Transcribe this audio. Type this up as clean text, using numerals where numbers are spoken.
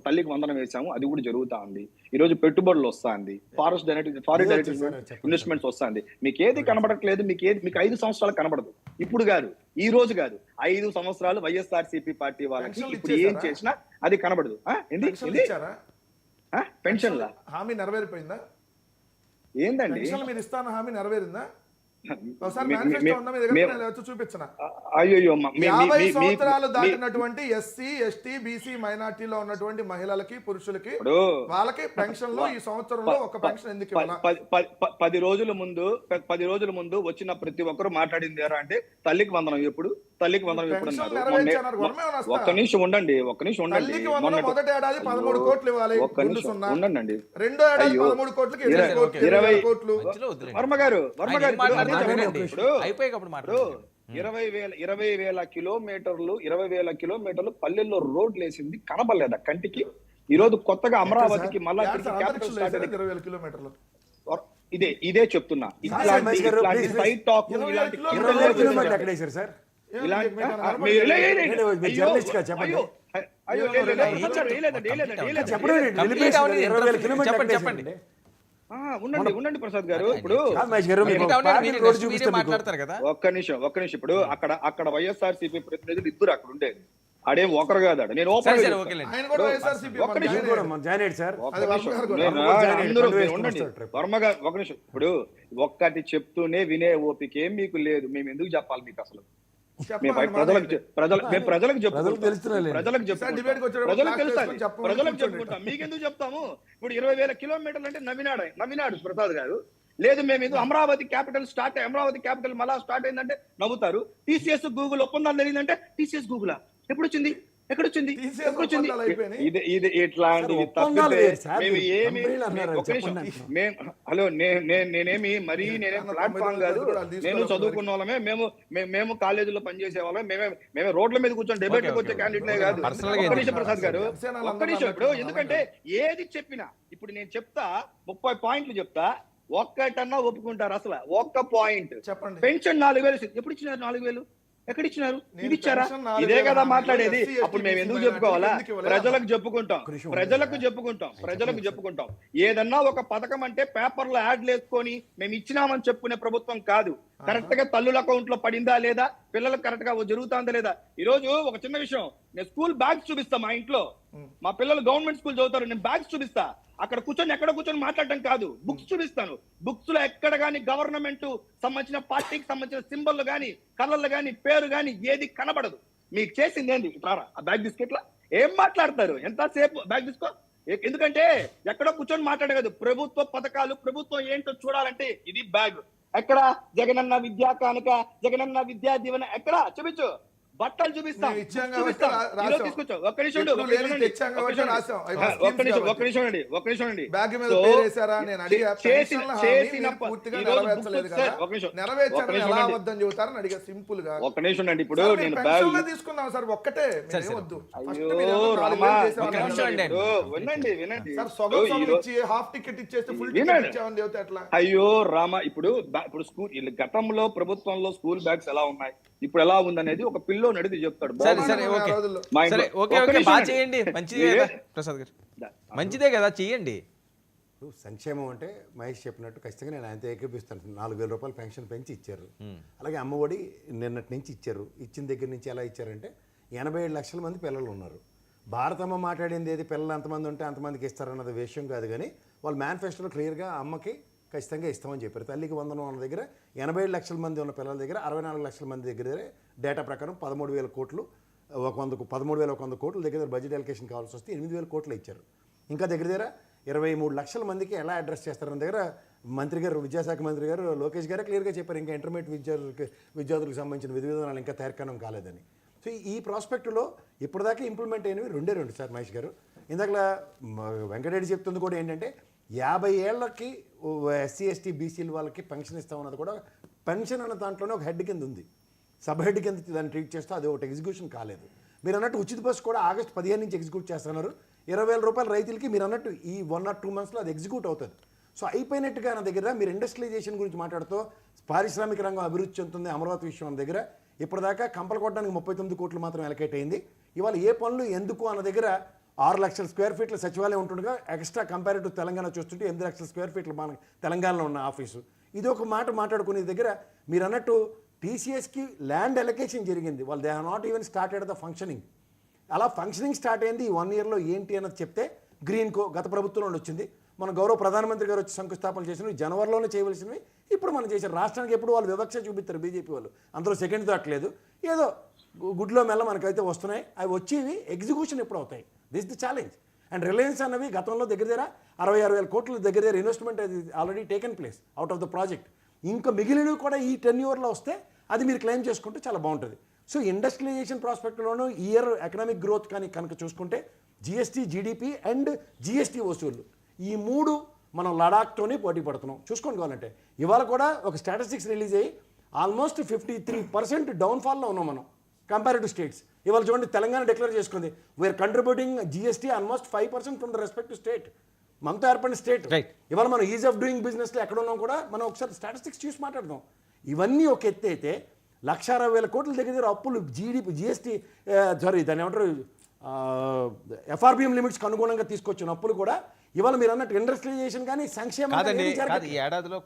తల్లికి వందనం వేసాము, అది కూడా జరుగుతా ఉంది. ఈ రోజు పెట్టుబడులు వస్తాంది, ఫారిన్ డైరెక్ట్ ఇన్వెస్ట్మెంట్స్ వస్తాంది. మీకు ఏది కనబడట్లేదు, మీకు 5 సంవత్సరాలు కనబడదు. ఇప్పుడు కాదు, ఈ రోజు కాదు, 5 సంవత్సరాలు వైఎస్ఆర్సీపీ పార్టీ వాళ్ళకి ఇప్పుడు ఏం చేసినా అది కనబడదు. పెన్షన్ల హామీ నెరవేరిపోయిందా? ఏందండి మీరు ఇస్తాను హామీ నెరవేరిందా? ఒకసారి మేనిఫెస్టో ఉందా మీ దగ్గర? నేను వచ్చి చూపించనా? అయ్యో 50 సంవత్సరాలు దాటినటువంటి ఎస్సీ, ఎస్టీ, బీసీ మైనార్టీలో ఉన్నటువంటి మహిళలకి, పురుషులకి వాళ్ళకి పెన్షన్లు ఈ సంవత్సరంలో ఒక పెన్షన్ ఎందుకు ఇవ్వాలా? 10 రోజుల ముందు వచ్చిన ప్రతి ఒక్కరు మాట్లాడింది ఎవరా అంటే తల్లికి వందనం ఎప్పుడు, తల్లికి వందనం ఎప్పుడు అన్నారు. ఒక్క నిమిషం ఉండండి. తల్లికి వందనం మొదటి ఏడాది 13 కోట్లు ఇవ్వాలి. ఉండండి. రెండో ఏడాది 13 కోట్లకి 20 కోట్లు. వర్మ గారు 20,000 కిలోమీటర్లు పల్లెల్లో రోడ్లు వేసింది కనబడలేదా కంటికి? ఈ రోజు కొత్తగా అమరావతికి మళ్ళా కిలోమీటర్లు ఇదే చెప్తున్నా. ఇట్లాంటి సైడ్ టాక్ ఉండండి ప్రసాద్ గారు. ఇప్పుడు ఒక్క నిమిషం. ఇప్పుడు అక్కడ వైఎస్ఆర్సీపీ ప్రతినిధులు ఇద్దరు అక్కడ ఉండేది. ఆడేం ఒకరు కాదు. నేను వర్మ గారు ఒక నిమిషం. ఇప్పుడు ఒక్కటి చెప్తూనే వినే ఓపిక ఏం మీకు లేదు. మేము ఎందుకు చెప్పాలి మీకు? అసలు ప్రజలకు చెప్పుకుంటాం, మీకెందుకు చెప్తాము? ఇప్పుడు 20,000 కిలోమీటర్లు అంటే నవ్వినాడు ప్రసాద్ గారు. లేదు మేము ఇది అమరావతి క్యాపిటల్ మళ్ళా స్టార్ట్ అయిందంటే నవ్వుతారు. టీసీఎస్ గూగుల్ ఒప్పందాలు జరిగిందంటే టీసీఎస్ గూగుల్ ఎప్పుడొచ్చింది? ఇది ఇట్లాంటివి హలో నేనేమి మరీ నేనేం ప్లాట్ఫామ్ కాదు. నేను చదువుకున్న వాళ్ళమే, మేము కాలేజీలో పనిచేసే వాళ్ళమే, మేమే రోడ్ల మీద కూర్చొని డిబేట్ వచ్చే క్యాండిడేట్లే కాదు. ఒక్క నిమిషం ప్రసాద్ గారు, ఒక్క నిమిషం. ఇప్పుడు ఎందుకంటే ఏది చెప్పినా ఇప్పుడు నేను చెప్తా 30 పాయింట్లు చెప్తా, ఒక్కటన్నా ఒప్పుకుంటారు? అసలు ఒక్క పాయింట్ చెప్పండి. పెన్షన్ 4,000 ఎప్పుడు ఇచ్చినారు? 4,000 ఎక్కడ ఇచ్చినారు? ఇది ఇచ్చారా? ఇదే కదా మాట్లాడేది. అప్పుడు మేము ఎందుకు చెప్పుకోవాలా? ప్రజలకు చెప్పుకుంటాం. ఏదన్నా ఒక పథకం అంటే పేపర్లో యాడ్లు వేసుకొని మేము ఇచ్చినామని చెప్పుకునే ప్రభుత్వం కాదు. కరెక్ట్ గా తల్లుల అకౌంట్ లో పడిందా లేదా, పిల్లలకు కరెక్ట్ గా జరుగుతుందా లేదా. ఈ రోజు ఒక చిన్న విషయం, నేను స్కూల్ బ్యాగ్స్ చూపిస్తా. మా ఇంట్లో మా పిల్లలు గవర్నమెంట్ స్కూల్ చదువుతారు, నేను బ్యాగ్స్ చూపిస్తా. అక్కడ ఎక్కడ కూర్చొని మాట్లాడటం కాదు, బుక్స్ చూపిస్తాను. బుక్స్ లో ఎక్కడ గానీ గవర్నమెంట్ సంబంధించిన పార్టీకి సంబంధించిన సింబల్ గానీ, కలర్లు గానీ, పేరు గానీ ఏది కనబడదు. మీకు చేసింది ఏంది? ఇట్లా ఆ బ్యాగ్ బిస్కెట్లా ఏం మాట్లాడతారు? ఎంతసేపు బ్యాగ్ తీసుకో. ఎందుకంటే ఎక్కడో కూర్చొని మాట్లాడగదు. ప్రభుత్వ పథకాలు, ప్రభుత్వం ఏంటో చూడాలంటే ఇది బ్యాగ్. ఎక్కడ జగనన్న విద్యా కానుక, జగనన్న విద్యా దీవెన ఎక్కడ చూపించు. బట్టలు చూపిస్తాం. ఒక్క నిమిషం అండి. ఇప్పుడు నేను తీసుకున్నాం సార్, ఒక్కటే హాఫ్ టికెట్ ఇచ్చేస్తే ఫుల్ టికెట్ ఇచ్చామని ఎట్లా? అయ్యో రామా, ఇప్పుడు స్కూల్ గతంలో ప్రభుత్వంలో స్కూల్ బ్యాగ్స్ ఎలా ఉన్నాయి, ఇప్పుడు ఎలా ఉందనేది ఒక పిల్లో నడిది చెప్తాడు. మంచిదే కదా చెయ్యండి. సంక్షేమం అంటే మహేష్ చెప్పినట్టు ఖచ్చితంగా నేను ఆయనతో ఏకీపిస్తాను. 4,000 రూపాయలు పెన్షన్ పెంచి ఇచ్చారు. అలాగే అమ్మఒడి నిన్నటి నుంచి ఇచ్చారు. ఇచ్చిన దగ్గర నుంచి ఎలా ఇచ్చారంటే 87 లక్షల మంది పిల్లలు ఉన్నారు. భారతమ్మ మాట్లాడింది ఏది, పిల్లలు ఎంతమంది ఉంటే అంతమందికి ఇస్తారన్నది విషయం కాదు. కానీ వాళ్ళు మేనిఫెస్టోలో క్లియర్గా అమ్మకి ఖచ్చితంగా ఇస్తామని చెప్పారు. తల్లికి వందనం ఉన్న దగ్గర 87 లక్షల మంది ఉన్న పిల్లల దగ్గర 64 లక్షల మంది దగ్గర డేటా ప్రకారం 13,000 కోట్లు, 13,100 కోట్ల దగ్గర బడ్జెట్ అలొకేషన్ కావాల్సి వస్తే 8,000 కోట్లు ఇచ్చారు. ఇంకా దగ్గర 23 లక్షల మందికి ఎలా అడ్రస్ చేస్తారన్న దగ్గర మంత్రి గారు, విద్యాశాఖ మంత్రి గారు లోకేష్ గారే క్లియర్గా చెప్పారు. ఇంకా ఇంటర్మీడియట్ విద్యార్థులకు సంబంధించిన విధి విధానాలు ఇంకా తయారుకరణం కాలేదని. సో ఈ ప్రాస్పెక్టులో ఇప్పటిదాకా ఇంప్లిమెంట్ అయినవి 2 సార్ మహేష్ గారు. ఇందాక వెంకటరెడ్డి చెప్తుంది కూడా ఏంటంటే 50 ఏళ్ళకి ఎస్సీ ఎస్టీ బీసీల వాళ్ళకి పెన్షన్ ఇస్తామన్నది కూడా పెన్షన్ అన్న దాంట్లోనే ఒక హెడ్ కింద ఉంది. సబ్ హెడ్ కింద దాన్ని ట్రీట్ చేస్తే అది ఒకటి ఎగ్జిక్యూషన్ కాలేదు. మీరు అన్నట్టు ఉచిత బస్సు కూడా ఆగస్టు 15 నుంచి ఎగ్జిక్యూట్ చేస్తున్నారు. 20,000 రూపాయల రైతులకి మీరు అన్నట్టు ఈ 1 or 2 monthsలో అది ఎగ్జిక్యూట్ అవుతుంది. సో అయిపోయినట్టుగా నా దగ్గర మీరు ఇండస్ట్రియలైజేషన్ గురించి మాట్లాడుతూ పారిశ్రామిక రంగం అభివృద్ధి చెందుతుంది అమరావతి విషయం అన్న దగ్గర ఇప్పటిదాకా కంపలు కొట్టడానికి 39 కోట్లు మాత్రం ఎలకేట్ అయింది. ఇవాళ ఏ పనులు ఎందుకు అన్న దగ్గర 6 లక్షల స్క్వేర్ ఫీట్ల సచివాలయం ఉంటుండగా ఎక్స్ట్రా కంపారిటివ్ తెలంగాణ చూస్తుంటే 8 లక్షల స్క్వేర్ ఫీట్ల మన తెలంగాణలో ఉన్న ఆఫీసు. ఇది ఒక మాట మాట్లాడుకునే దగ్గర మీరు అన్నట్టు టీసీఎస్కి ల్యాండ్ ఎలకేషన్ జరిగింది. వాళ్ళు they have not even started the functioning. అలా ఫంక్షనింగ్ స్టార్ట్ అయింది ఈ 1 ఇయర్లో ఏంటి అన్నది చెప్తే గ్రీన్కో గత ప్రభుత్వంలో వచ్చింది. మన గౌరవ ప్రధానమంత్రి గారు వచ్చి శంకుస్థాపన చేసినవి జనవరిలోనే చేయవలసినవి ఇప్పుడు మనం చేశారు. రాష్ట్రానికి ఎప్పుడు వాళ్ళు వివక్ష చూపిస్తారు బీజేపీ వాళ్ళు, అందులో సెకండ్ థాట్ లేదు. ఏదో గుడ్లో మెల్ల మనకైతే వస్తున్నాయి, అవి వచ్చేవి ఎగ్జిక్యూషన్ ఎప్పుడు అవుతాయి, this the challenge. And Reliance అన్నవి గతంలో దగ్గర 66,000 కోట్ల దగ్గర ఇన్వెస్ట్మెంట్ అది already taken place out of the project. ఇంకా మిగిలినవి కూడా ఈ టెన్యూర్లో వస్తే అది మీరు క్లెయిమ్ చేసుకుంటే చాలా బాగుంటుంది. సో ఇండస్ట్రియలైజేషన్ ప్రాస్పెక్ట్లోనూ ఇయర్ ఎకనామిక్ గ్రోత్ కానీ కనుక చూసుకుంటే జిఎస్టీ, జీడిపి అండ్ జిఎస్టీ వసూళ్లు ఈ 3 మనం లడాఖ్తోనే పోటీ పడుతున్నాం. చూసుకోండి కావాలంటే ఇవాళ కూడా ఒక స్టాటిస్టిక్స్ రిలీజ్ అయ్యి ఆల్మోస్ట్ 53% డౌన్ఫాల్లో ఉన్నాం మనం కంపారిటివ్ స్టేట్స్. ఇవాళ చూడండి తెలంగాణ డిక్లేర్ చేసుకుంది we're contributing GST almost 5% from the respective state. మనతో ఏర్పడిన స్టేట్. Right. ఇవాళ మనం ఈజ్ ఆఫ్ డూయింగ్ బిజినెస్లో ఎక్కడ ఉన్నాం కూడా మనం ఒకసారి స్టాటిస్టిక్స్ చూసి మాట్లాడదాం. ఇవన్నీ ఒక ఎత్తి అయితే 1,60,000 కోట్ల దగ్గర అప్పులు జీడిపి జిఎస్టీ దాన్ని ఏమంటారు ఎఫ్ఆర్బిఎం లిమిట్స్కి అనుగుణంగా తీసుకొచ్చిన అప్పులు కూడా ఇవాళ మీరు అన్నట్టు ఇండస్ట్రియలైజేషన్ కానీ సంక్షేమం కాదండి, కానీ కాదు ఈ ఏడాదిలో